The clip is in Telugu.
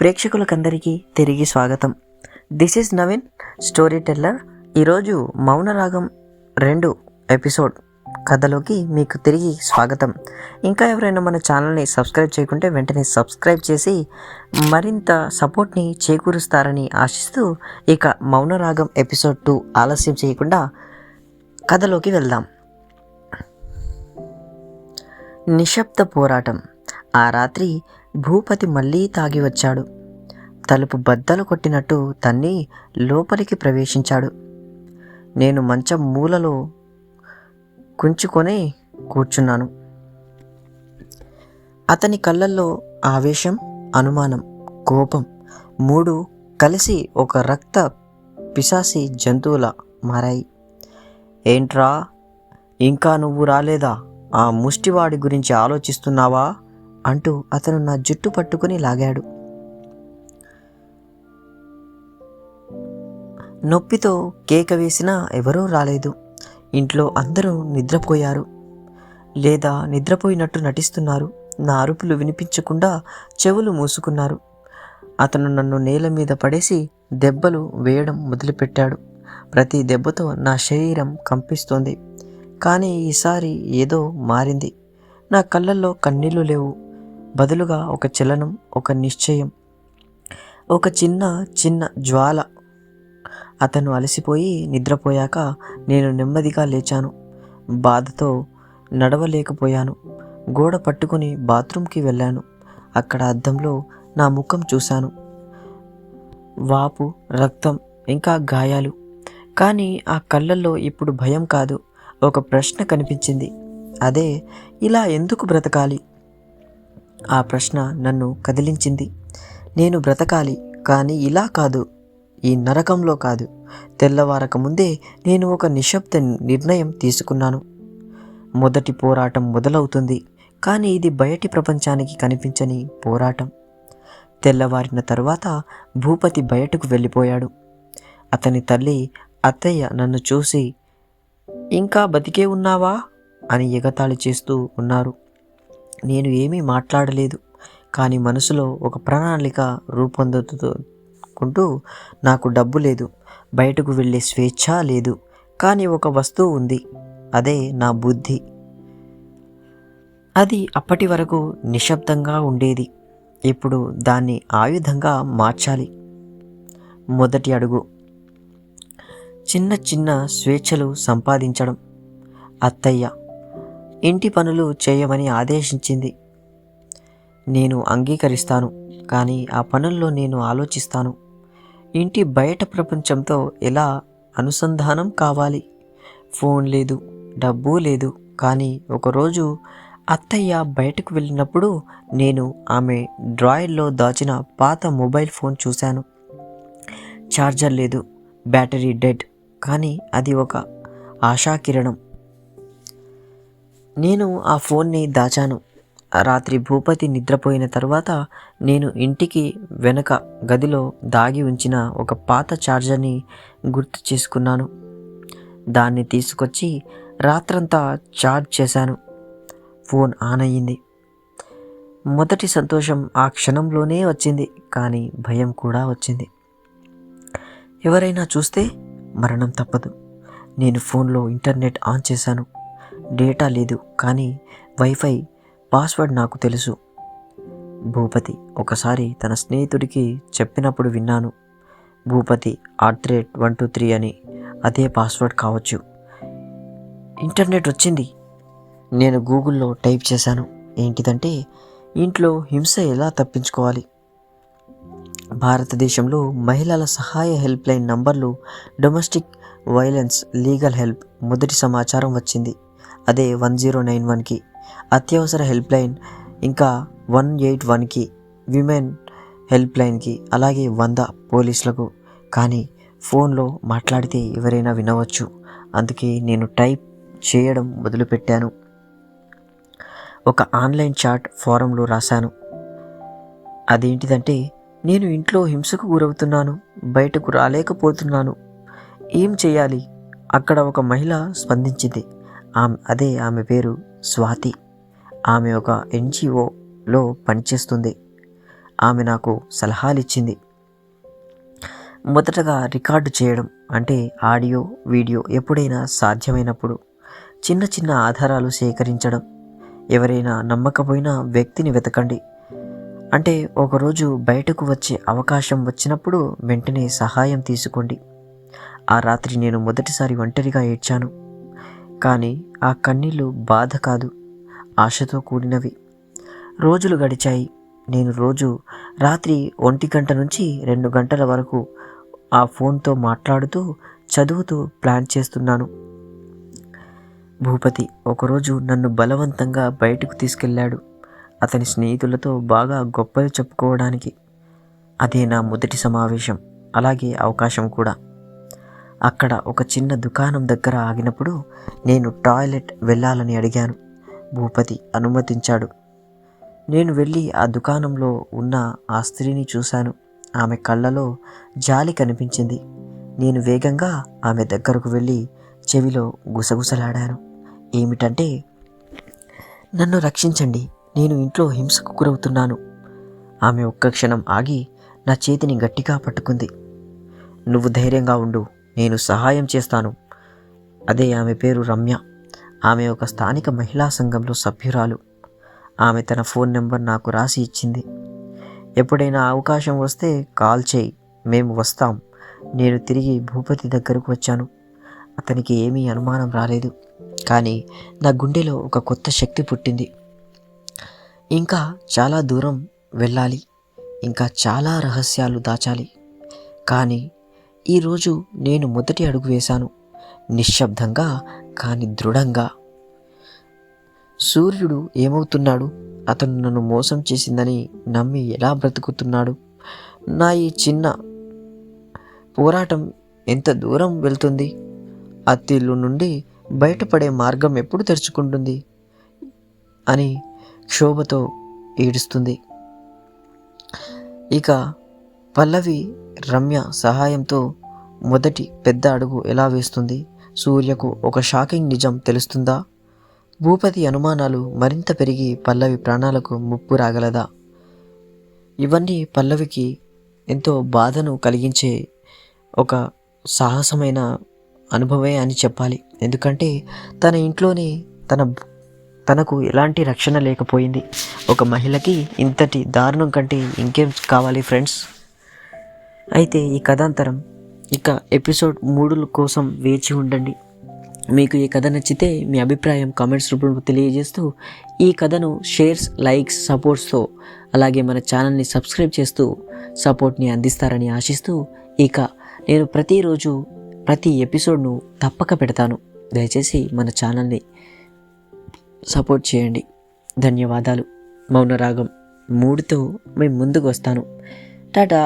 ప్రేక్షకులకందరికీ తిరిగి స్వాగతం. This is Naveen, story teller. ఈరోజు మౌనరాగం 2 ఎపిసోడ్ కథలోకి మీకు తిరిగి స్వాగతం. ఇంకా ఎవరైనా మన ఛానల్ని సబ్స్క్రైబ్ చేయకుంటే వెంటనే సబ్స్క్రైబ్ చేసి మరింత సపోర్ట్ని చేకూరుస్తారని ఆశిస్తూ ఇక మౌనరాగం ఎపిసోడ్ 2 ఆలస్యం చేయకుండా కథలోకి వెళ్దాం. నిశ్శబ్ద పోరాటం. ఆ రాత్రి భూపతి మళ్ళీ తాగి వచ్చాడు. తలుపు బద్దలు కొట్టినట్టు తన్ని లోపలికి ప్రవేశించాడు. నేను మంచం మూలలో కుంచుకొని కూర్చున్నాను. అతని కళ్ళల్లో ఆవేశం, అనుమానం, కోపం 3 కలిసి ఒక రక్త పిశాసి జంతువులా మారాయి. ఏంట్రా, ఇంకా నువ్వు రాలేదా? ఆ ముష్టివాడి గురించి ఆలోచిస్తున్నావా అంటూ అతను నా జుట్టు పట్టుకుని లాగాడు. నొప్పితో కేక వేసినా ఎవరూ రాలేదు. ఇంట్లో అందరూ నిద్రపోయారు లేదా నిద్రపోయినట్టు నటిస్తున్నారు. నా అరుపులు వినిపించకుండా చెవులు మూసుకున్నారు. అతను నన్ను నేల మీద పడేసి దెబ్బలు వేయడం మొదలుపెట్టాడు. ప్రతి దెబ్బతో నా శరీరం కంపిస్తోంది. కానీ ఈసారి ఏదో మారింది. నా కళ్ళల్లో కన్నీళ్లు లేవు. బదులుగా ఒక చలనం, ఒక నిశ్చయం, ఒక చిన్న జ్వాల. అతను అలసిపోయి నిద్రపోయాక నేను నెమ్మదిగా లేచాను. బాధతో నడవలేకపోయాను. గోడ పట్టుకుని బాత్రూంకి వెళ్ళాను. అక్కడ అద్దంలో నా ముఖం చూశాను. వాపు, రక్తం, ఇంకా గాయాలు. కానీ ఆ కళ్ళల్లో ఇప్పుడు భయం కాదు, ఒక ప్రశ్న కనిపించింది. అదే, ఇలా ఎందుకు బ్రతకాలి? ఆ ప్రశ్న నన్ను కదిలించింది. నేను బ్రతకాలి, కానీ ఇలా కాదు, ఈ నరకంలో కాదు. తెల్లవారక ముందే నేను ఒక నిశ్శబ్ద నిర్ణయం తీసుకున్నాను. మొదటి పోరాటం మొదలవుతుంది, కానీ ఇది బయటి ప్రపంచానికి కనిపించని పోరాటం. తెల్లవారిన తరువాత భూపతి బయటకు వెళ్ళిపోయాడు. అతని తల్లి, అత్తయ్య నన్ను చూసి, ఇంకా బతికే ఉన్నావా అని ఎగతాళి చేస్తూ ఉన్నారు. నేను ఏమీ మాట్లాడలేదు, కానీ మనసులో ఒక ప్రణాళిక రూపొందుకుంటూ, నాకు డబ్బు లేదు, బయటకు వెళ్ళే స్వేచ్ఛ లేదు, కానీ ఒక వస్తువు ఉంది, అదే నా బుద్ధి. అది అప్పటి వరకు నిశ్శబ్దంగా ఉండేది. ఇప్పుడు దాన్ని ఆయుధంగా మార్చాలి. మొదటి అడుగు, చిన్న స్వేచ్ఛలు సంపాదించడం. అత్తయ్య ఇంటి పనులు చేయమని ఆదేశించింది. నేను అంగీకరిస్తాను, కానీ ఆ పనుల్లో నేను ఆలోచిస్తాను. ఇంటి బయట ప్రపంచంతో ఎలా అనుసంధానం కావాలి? ఫోన్ లేదు, డబ్బు లేదు. కానీ ఒకరోజు అత్తయ్య బయటకు వెళ్ళినప్పుడు నేను ఆమె డ్రాయర్లో దాచిన పాత మొబైల్ ఫోన్ చూశాను. ఛార్జర్ లేదు, బ్యాటరీ డెడ్, కానీ అది ఒక ఆశాకిరణం. నేను ఆ ఫోన్ని దాచాను. రాత్రి భూపతి నిద్రపోయిన తర్వాత నేను ఇంటికి వెనక గదిలో దాగి ఉంచిన ఒక పాత ఛార్జర్ని గుర్తు చేసుకున్నాను. దాన్ని తీసుకొచ్చి రాత్రంతా ఛార్జ్ చేశాను. ఫోన్ ఆన్ అయ్యింది. మొదటి సంతోషం ఆ క్షణంలోనే వచ్చింది, కానీ భయం కూడా వచ్చింది. ఎవరైనా చూస్తే మరణం తప్పదు. నేను ఫోన్లో ఇంటర్నెట్ ఆన్ చేశాను. డేటా లేదు, కానీ వైఫై పాస్వర్డ్ నాకు తెలుసు. భూపతి ఒకసారి తన స్నేహితుడికి చెప్పినప్పుడు విన్నాను. భూపతి @123 అని. అదే పాస్వర్డ్ కావచ్చు. ఇంటర్నెట్ వచ్చింది. నేను గూగుల్లో టైప్ చేశాను. ఏంటిదంటే, ఇంట్లో హింస ఎలా తప్పించుకోవాలి. భారతదేశంలో మహిళల సహాయ హెల్ప్ లైన్ నంబర్లు, డొమెస్టిక్ వైలెన్స్ లీగల్ హెల్ప్. మొదటి సమాచారం వచ్చింది. అదే 1091కి అత్యవసర హెల్ప్ లైన్, ఇంకా 181కి విమెన్ హెల్ప్ లైన్కి, అలాగే 100 పోలీసులకు. కానీ ఫోన్లో మాట్లాడితే ఎవరైనా వినవచ్చు. అందుకే నేను టైప్ చేయడం మొదలుపెట్టాను. ఒక ఆన్లైన్ చాట్ ఫోరంలో రాశాను. అదేంటిదంటే, నేను ఇంట్లో హింసకు గురవుతున్నాను, బయటకు రాలేకపోతున్నాను, ఏం చేయాలి? అక్కడ ఒక మహిళ స్పందించింది. ఆమె పేరు స్వాతి. ఆమె ఒక NGOలో పనిచేస్తుంది. ఆమె నాకు సలహాలిచ్చింది. మొదటగా రికార్డు చేయడం, అంటే ఆడియో వీడియో ఎప్పుడైనా సాధ్యమైనప్పుడు చిన్న చిన్న ఆధారాలు సేకరించడం. ఎవరైనా నమ్మకపోయిన వ్యక్తిని వెతకండి, అంటే ఒకరోజు బయటకు వచ్చే అవకాశం వచ్చినప్పుడు వెంటనే సహాయం తీసుకోండి. ఆ రాత్రి నేను మొదటిసారి ఒంటరిగా ఏడ్చాను. కానీ ఆ కన్నీళ్ళు బాధ కాదు, ఆశతో కూడినవి. రోజులు గడిచాయి. నేను రోజు రాత్రి 1 గంట నుంచి 2 గంటల వరకు ఆ ఫోన్తో మాట్లాడుతూ, చదువుతూ ప్లాన్ చేస్తున్నాను. భూపతి ఒకరోజు నన్ను బలవంతంగా బయటకు తీసుకెళ్ళాడు, అతని స్నేహితులతో బాగా గొప్పలు చెప్పుకోవడానికి. అదే నా మొదటి సమావేశం, అలాగే అవకాశం కూడా. అక్కడ ఒక చిన్న దుకాణం దగ్గర ఆగినప్పుడు నేను టాయిలెట్ వెళ్ళాలని అడిగాను. భూపతి అనుమతించాడు. నేను వెళ్ళి ఆ దుకాణంలో ఉన్న ఆ స్త్రీని చూశాను. ఆమె కళ్ళలో జాలి కనిపించింది. నేను వేగంగా ఆమె దగ్గరకు వెళ్ళి చెవిలో గుసగుసలాడాను. ఏమిటంటే, నన్ను రక్షించండి, నేను ఇంట్లో హింసకు గురవుతున్నాను. ఆమె ఒక్క క్షణం ఆగి నా చేతిని గట్టిగా పట్టుకుంది. నువ్వు ధైర్యంగా ఉండు, నేను సహాయం చేస్తాను. అదే ఆమె పేరు రమ్య. ఆమె ఒక స్థానిక మహిళా సంఘంలో సభ్యురాలు. ఆమె తన ఫోన్ నెంబర్ నాకు రాసి ఇచ్చింది. ఎప్పుడైనా అవకాశం వస్తే కాల్ చేయి, మేము వస్తాం. నేను తిరిగి భూపతి దగ్గరకు వచ్చాను. అతనికి ఏమీ అనుమానం రాలేదు, కానీ నా గుండెలో ఒక కొత్త శక్తి పుట్టింది. ఇంకా చాలా దూరం వెళ్ళాలి, ఇంకా చాలా రహస్యాలు దాచాలి. కానీ ఈరోజు నేను మొదటి అడుగు వేశాను, నిశ్శబ్దంగా కానీ దృఢంగా. సూర్యుడు ఏమవుతున్నాడు? అతను నన్ను మోసం చేసిందని నమ్మి ఎలా బ్రతుకుతున్నాడు? నా ఈ చిన్న పోరాటం ఎంత దూరం వెళ్తుంది? అత్తిల్లు నుండి బయటపడే మార్గం ఎప్పుడు తెరుచుకుంటుంది అని క్షోభతో ఏడుస్తుంది. ఇక పల్లవి రమ్య సహాయంతో మొదటి పెద్ద అడుగు ఎలా వేస్తుంది? సూర్యకు ఒక షాకింగ్ నిజం తెలుస్తుందా? భూపతి అనుమానాలు మరింత పెరిగి పల్లవి ప్రాణాలకు ముప్పు రాగలదా? ఇవన్నీ పల్లవికి ఎంతో బాధను కలిగించే ఒక సాహసమైన అనుభవమే అని చెప్పాలి. ఎందుకంటే తన ఇంట్లోనే తనకు ఎలాంటి రక్షణ లేకపోయింది. ఒక మహిళకి ఇంతటి దారుణం కంటే ఇంకేం కావాలి ఫ్రెండ్స్? అయితే ఈ కథాంతరం ఇక ఎపిసోడ్ 3 కోసం వేచి ఉండండి. మీకు ఈ కథ నచ్చితే మీ అభిప్రాయం కామెంట్స్ రూపంలో తెలియజేస్తూ, ఈ కథను షేర్స్, లైక్స్, సపోర్ట్స్తో, అలాగే మన ఛానల్ని సబ్స్క్రైబ్ చేస్తూ సపోర్ట్ని అందిస్తారని ఆశిస్తూ, ఇక నేను ప్రతిరోజు ప్రతి ఎపిసోడ్ను తప్పక పెడతాను. దయచేసి మన ఛానల్ని సపోర్ట్ చేయండి. ధన్యవాదాలు. మౌనరాగం 3తో మేము ముందుకు వస్తాను. టాటా.